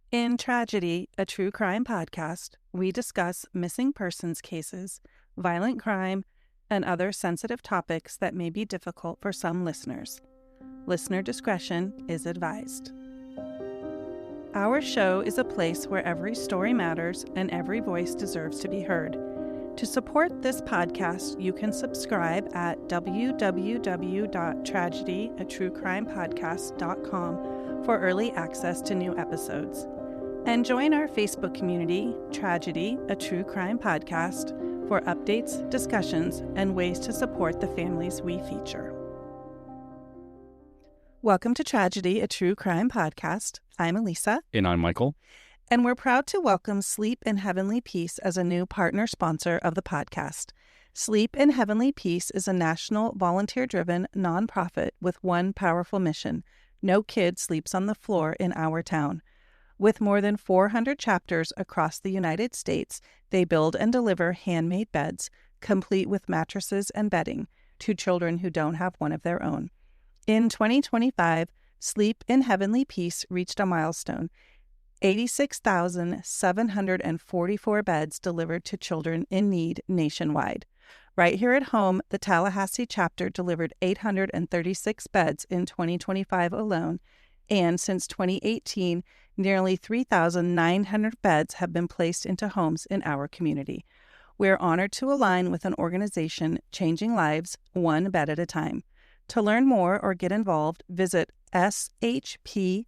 In Tragedy, a true crime podcast, we discuss missing persons cases, violent crime, and other sensitive topics that may be difficult for some listeners. Listener discretion is advised. Our show is a place where every story matters and every voice deserves to be heard. To support this podcast, you can subscribe at www.tragedyaTrueCrimePodcast.com for early access to new episodes. And join our Facebook community, Tragedy, a True Crime Podcast, for updates, discussions, and ways to support the families we feature. Welcome to Tragedy, a True Crime Podcast. I'm Elisa. And I'm Michael. And we're proud to welcome Sleep in Heavenly Peace as a new partner sponsor of the podcast. Sleep in Heavenly Peace is a national, volunteer-driven nonprofit with one powerful mission: no kid sleeps on the floor in our town. With more than 400 chapters across the United States, they build and deliver handmade beds, complete with mattresses and bedding, to children who don't have one of their own. In 2025, Sleep in Heavenly Peace reached a milestone: 86,744 beds delivered to children in need nationwide. Right here at home, the Tallahassee chapter delivered 836 beds in 2025 alone, and since 2018, nearly 3,900 beds have been placed into homes in our community. We're honored to align with an organization changing lives one bed at a time. To learn more or get involved, visit shpbeds.org.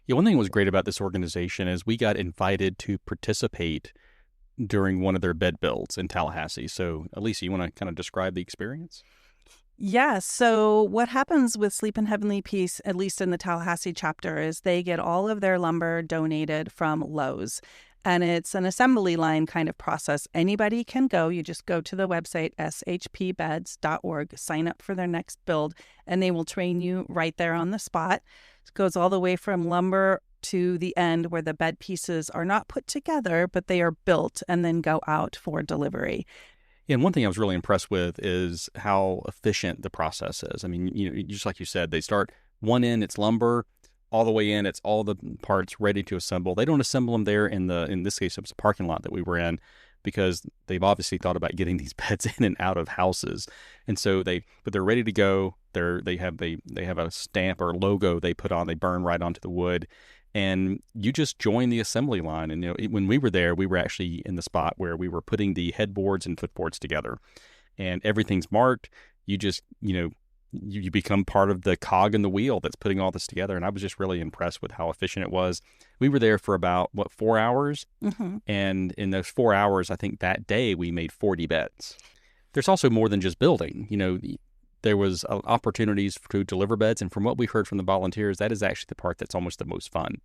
Yeah, one thing that was great about this organization is we got invited to participate during one of their bed builds in Tallahassee. So, Elisa, you want to kind of describe the experience? Yeah, so what happens with Sleep in Heavenly Peace, at least in the Tallahassee chapter, is they get all of their lumber donated from Lowe's. And it's an assembly line kind of process. Anybody can go. You just go to the website, shpbeds.org, sign up for their next build, and they will train you right there on the spot. It goes all the way from lumber to the end where the bed pieces are not put together, but they are built and then go out for delivery. And one thing I was really impressed with is how efficient the process is. I mean, just like you said, they start one end, it's lumber, all the way in, it's all the parts ready to assemble. They don't assemble them there in this case, it was a parking lot that we were in, because they've obviously thought about getting these beds in and out of houses. And so they're ready to go. They have a stamp or logo they put on, they burn right onto the wood. And you just join the assembly line. And when we were there, we were actually in the spot where we were putting the headboards and footboards together, and everything's marked. You just, you become part of the cog in the wheel that's putting all this together. And I was just really impressed with how efficient it was. We were there for about, 4 hours? Mm-hmm. And in those 4 hours, I think that day we made 40 beds. There's also more than just building. There was opportunities to deliver beds. And from what we heard from the volunteers, that is actually the part that's almost the most fun.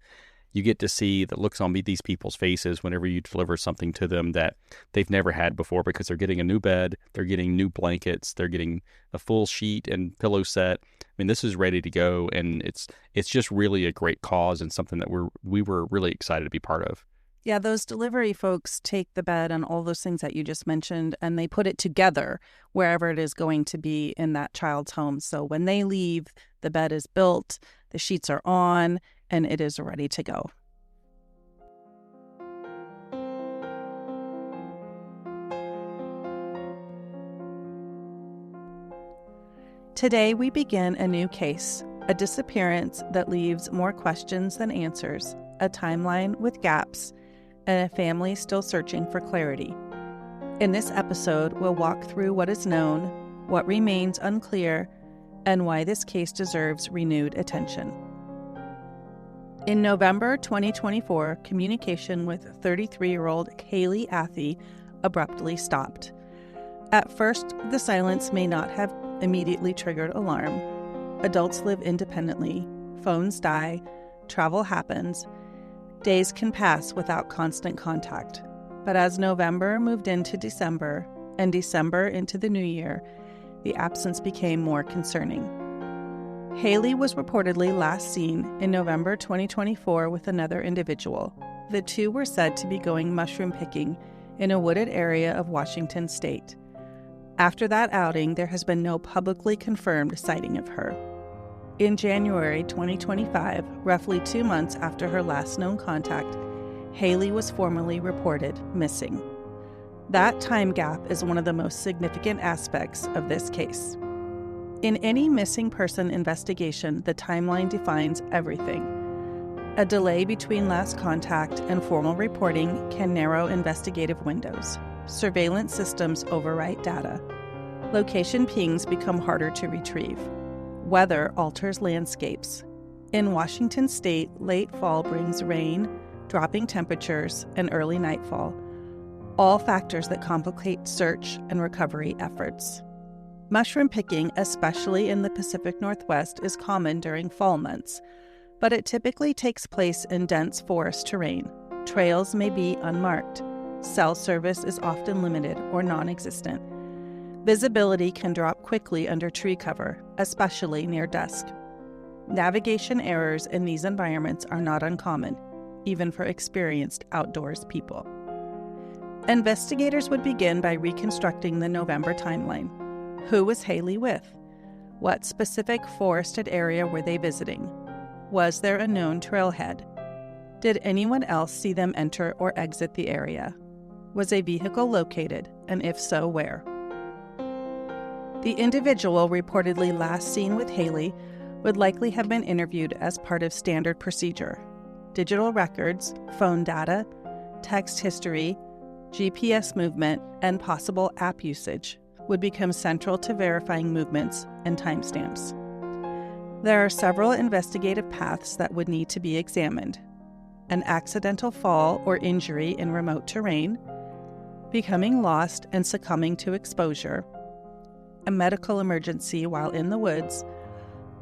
You get to see the looks on these people's faces whenever you deliver something to them that they've never had before, because they're getting a new bed, they're getting new blankets, they're getting a full sheet and pillow set. I mean, this is ready to go, and it's just really a great cause and something that we were really excited to be part of. Yeah, those delivery folks take the bed and all those things that you just mentioned, and they put it together wherever it is going to be in that child's home. So when they leave, the bed is built, the sheets are on, and it is ready to go. Today, we begin a new case, a disappearance that leaves more questions than answers, a timeline with gaps, and a family still searching for clarity. In this episode, we'll walk through what is known, what remains unclear, and why this case deserves renewed attention. In November 2024, communication with 33-year-old Hailey Athay abruptly stopped. At first, the silence may not have immediately triggered alarm. Adults live independently, phones die, travel happens. Days can pass without constant contact. But as November moved into December, and December into the new year, the absence became more concerning. Hailey was reportedly last seen in November 2024 with another individual. The two were said to be going mushroom picking in a wooded area of Washington state. After that outing, there has been no publicly confirmed sighting of her. In January 2025, roughly 2 months after her last known contact, Hailey was formally reported missing. That time gap is one of the most significant aspects of this case. In any missing person investigation, the timeline defines everything. A delay between last contact and formal reporting can narrow investigative windows. Surveillance systems overwrite data. Location pings become harder to retrieve. Weather alters landscapes. In Washington state, late fall brings rain, dropping temperatures, and early nightfall, all factors that complicate search and recovery efforts. Mushroom picking, especially in the Pacific Northwest, is common during fall months, but it typically takes place in dense forest terrain. Trails may be unmarked. Cell service is often limited or non-existent. Visibility can drop quickly under tree cover, especially near dusk. Navigation errors in these environments are not uncommon, even for experienced outdoors people. Investigators would begin by reconstructing the November timeline. Who was Hailey with? What specific forested area were they visiting? Was there a known trailhead? Did anyone else see them enter or exit the area? Was a vehicle located, and if so, where? The individual reportedly last seen with Hailey would likely have been interviewed as part of standard procedure. Digital records, phone data, text history, GPS movement, and possible app usage would become central to verifying movements and timestamps. There are several investigative paths that would need to be examined: an accidental fall or injury in remote terrain, becoming lost and succumbing to exposure, a medical emergency while in the woods,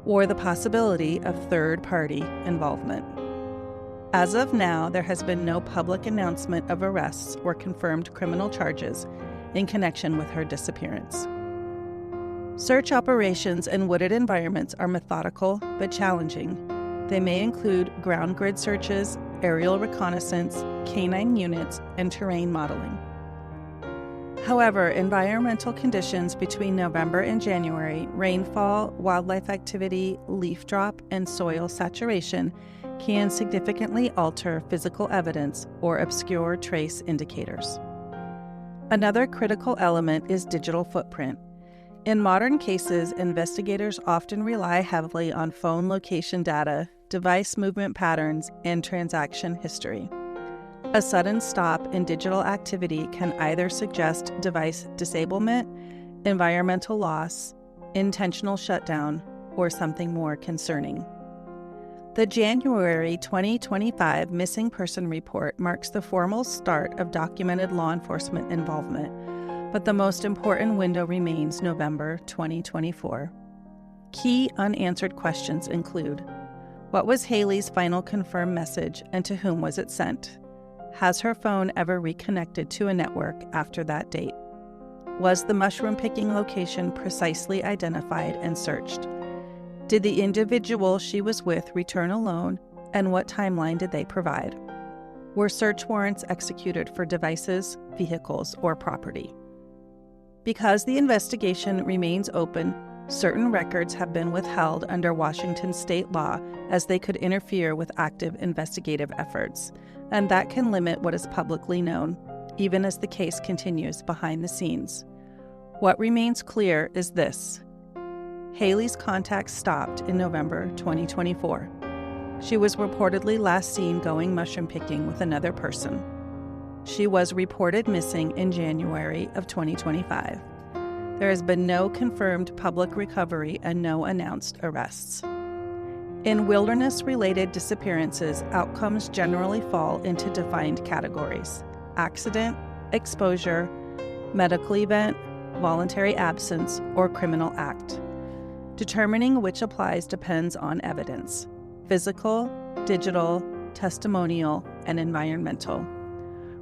or the possibility of third-party involvement. As of now, there has been no public announcement of arrests or confirmed criminal charges in connection with her disappearance. Search operations in wooded environments are methodical but challenging. They may include ground grid searches, aerial reconnaissance, canine units, and terrain modeling. However, environmental conditions between November and January, rainfall, wildlife activity, leaf drop, and soil saturation can significantly alter physical evidence or obscure trace indicators. Another critical element is digital footprint. In modern cases, investigators often rely heavily on phone location data, device movement patterns, and transaction history. A sudden stop in digital activity can either suggest device disablement, environmental loss, intentional shutdown, or something more concerning. The January 2025 Missing Person Report marks the formal start of documented law enforcement involvement, but the most important window remains November 2024. Key unanswered questions include: what was Hailey's final confirmed message and to whom was it sent? Has her phone ever reconnected to a network after that date? Was the mushroom picking location precisely identified and searched? Did the individual she was with return alone, and what timeline did they provide? Were search warrants executed for devices, vehicles, or property? Because the investigation remains open, certain records have been withheld under Washington state law as they could interfere with active investigative efforts, and that can limit what is publicly known, even as the case continues behind the scenes. What remains clear is this: Hailey's contacts stopped in November 2024. She was reportedly last seen going mushroom picking with another person. She was reported missing in January of 2025. There has been no confirmed public recovery and no announced arrests. In wilderness-related disappearances, outcomes generally fall into defined categories: accident, exposure, medical event, voluntary absence, or criminal act. Determining which applies depends on evidence: physical, digital, testimonial, and environmental.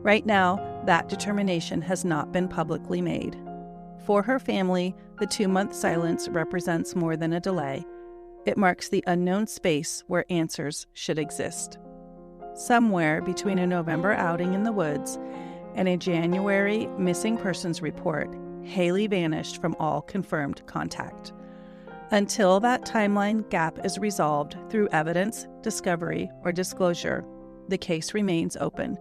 Right now, that determination has not been publicly made. For her family, the 2-month silence represents more than a delay. It marks the unknown space where answers should exist. Somewhere between a November outing in the woods and a January missing persons report, Hailey vanished from all confirmed contact. Until that timeline gap is resolved through evidence, discovery, or disclosure, the case remains open,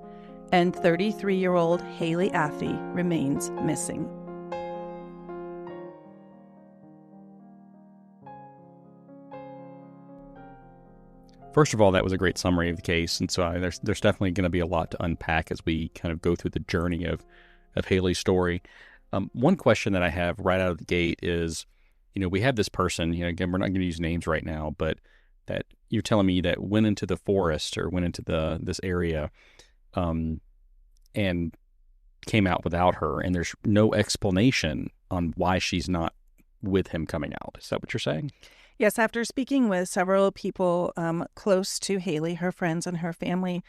and 33-year-old Hailey Athay remains missing. First of all, that was a great summary of the case, and so there's definitely going to be a lot to unpack as we kind of go through the journey of Hailey's story. One question that I have right out of the gate is, we have this person, again, we're not going to use names right now, but that you're telling me that went into the forest or went into this area and came out without her, and there's no explanation on why she's not with him coming out. Is that what you're saying? Yes, after speaking with several people close to Hailey, her friends and her family,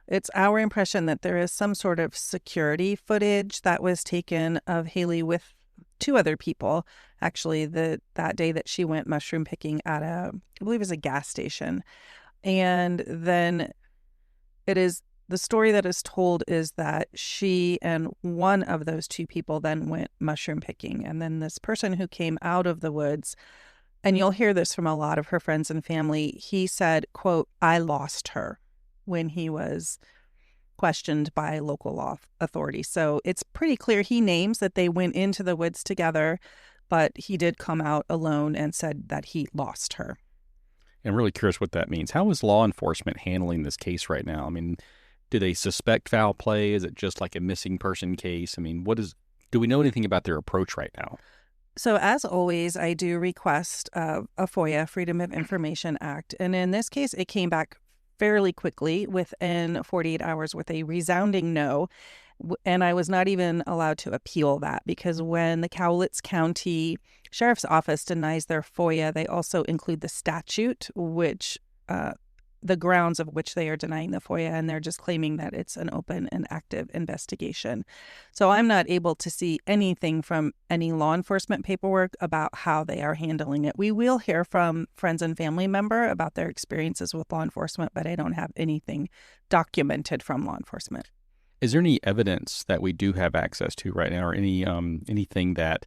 it's our impression that there is some sort of security footage that was taken of Hailey with two other people, actually, that day that she went mushroom picking at I believe it was a gas station. And then the story that is told is that she and one of those two people then went mushroom picking. And then this person who came out of the woods, and you'll hear this from a lot of her friends and family, he said, quote, "I lost her," when he was questioned by local law authorities. So it's pretty clear he names that they went into the woods together, but he did come out alone and said that he lost her. I'm really curious what that means. How is law enforcement handling this case right now? I mean, do they suspect foul play? Is it just like a missing person case? I mean, do we know anything about their approach right now? So as always, I do request a FOIA, Freedom of Information Act. And in this case, it came back fairly quickly, within 48 hours, with a resounding no. And I was not even allowed to appeal that, because when the Cowlitz County Sheriff's Office denies their FOIA, they also include the statute, which the grounds of which they are denying the FOIA, and they're just claiming that it's an open and active investigation. So I'm not able to see anything from any law enforcement paperwork about how they are handling it. We will hear from friends and family member about their experiences with law enforcement, but I don't have anything documented from law enforcement. Is there any evidence that we do have access to right now, or anything that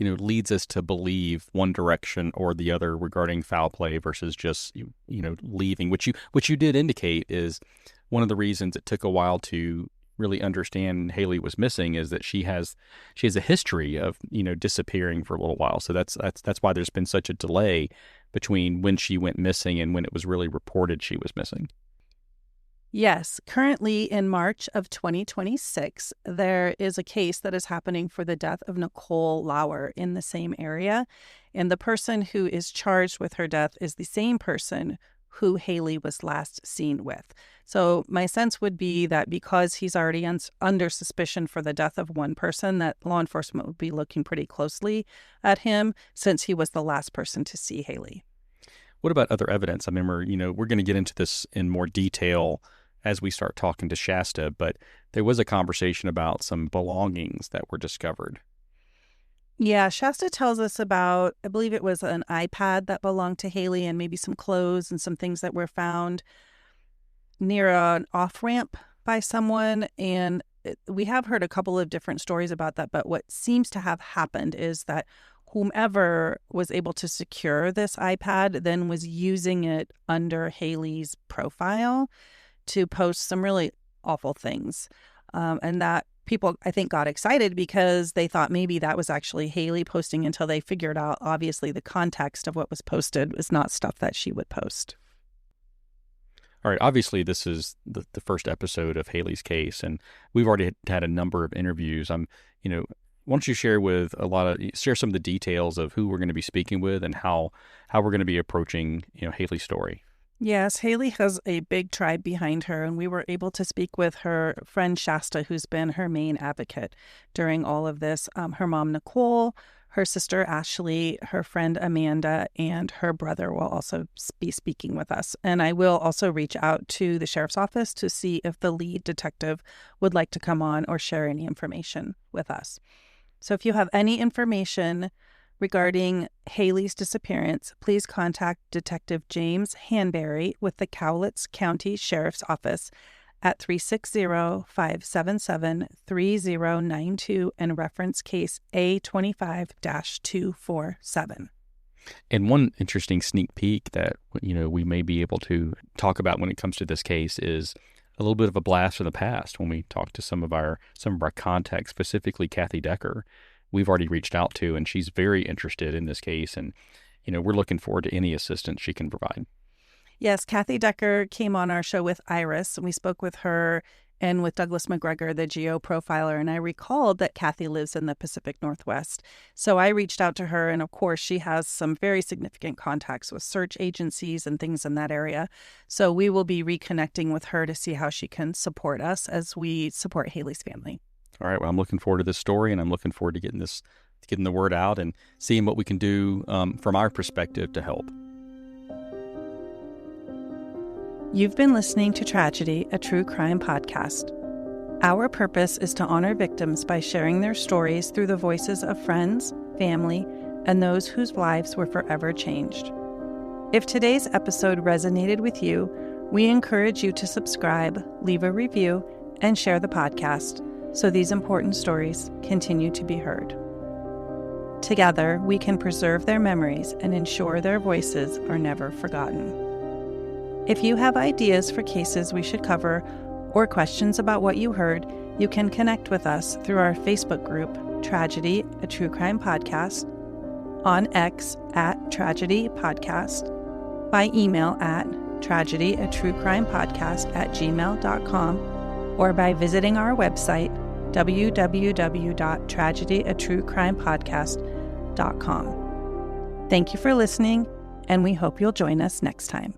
leads us to believe one direction or the other regarding foul play versus just leaving, which you did indicate is one of the reasons it took a while to really understand Hailey was missing, is that she has a history of disappearing for a little while. So that's why there's been such a delay between when she went missing and when it was really reported she was missing. Yes. Currently, in March of 2026, there is a case that is happening for the death of Nicole Lauer in the same area. And the person who is charged with her death is the same person who Hailey was last seen with. So my sense would be that because he's already under suspicion for the death of one person, that law enforcement would be looking pretty closely at him, since he was the last person to see Hailey. What about other evidence? I remember, we're going to get into this in more detail as we start talking to Shasta, but there was a conversation about some belongings that were discovered. Yeah, Shasta tells us about, I believe it was an iPad that belonged to Hailey, and maybe some clothes and some things that were found near an off-ramp by someone. And we have heard a couple of different stories about that, but what seems to have happened is that whomever was able to secure this iPad then was using it under Hailey's profile to post some really awful things. And that people, I think, got excited because they thought maybe that was actually Hailey posting, until they figured out, obviously, the context of what was posted was not stuff that she would post. All right. Obviously, this is the first episode of Hailey's case, and we've already had a number of interviews. Why don't you share some of the details of who we're going to be speaking with and how we're going to be approaching, Hailey's story? Yes, Hailey has a big tribe behind her, and we were able to speak with her friend Shasta, who's been her main advocate during all of this. Her mom, Nicole, her sister, Ashley, her friend, Amanda, and her brother will also be speaking with us. And I will also reach out to the sheriff's office to see if the lead detective would like to come on or share any information with us. So if you have any information regarding Hailey's disappearance, please contact Detective James Hanberry with the Cowlitz County Sheriff's Office at 360-577-3092 and reference case A25-247. And one interesting sneak peek that, we may be able to talk about when it comes to this case is a little bit of a blast from the past. When we talk to some of our contacts, specifically Kathy Decker, we've already reached out to, and she's very interested in this case. And, we're looking forward to any assistance she can provide. Yes, Kathy Decker came on our show with Iris, and we spoke with her and with Douglas McGregor, the geoprofiler, and I recalled that Kathy lives in the Pacific Northwest. So I reached out to her, and of course, she has some very significant contacts with search agencies and things in that area. So we will be reconnecting with her to see how she can support us as we support Hailey's family. All right. Well, I'm looking forward to this story, and I'm looking forward to getting the word out and seeing what we can do from our perspective to help. You've been listening to Tragedy, a true crime podcast. Our purpose is to honor victims by sharing their stories through the voices of friends, family, and those whose lives were forever changed. If today's episode resonated with you, we encourage you to subscribe, leave a review, and share the podcast so these important stories continue to be heard. Together, we can preserve their memories and ensure their voices are never forgotten. If you have ideas for cases we should cover or questions about what you heard, you can connect with us through our Facebook group, Tragedy, a True Crime Podcast, on X @Tragedy Podcast, by email at tragedyaTrueCrimePodcast@gmail.com, or by visiting our website, www.tragedyaTrueCrimePodcast.com. Thank you for listening, and we hope you'll join us next time.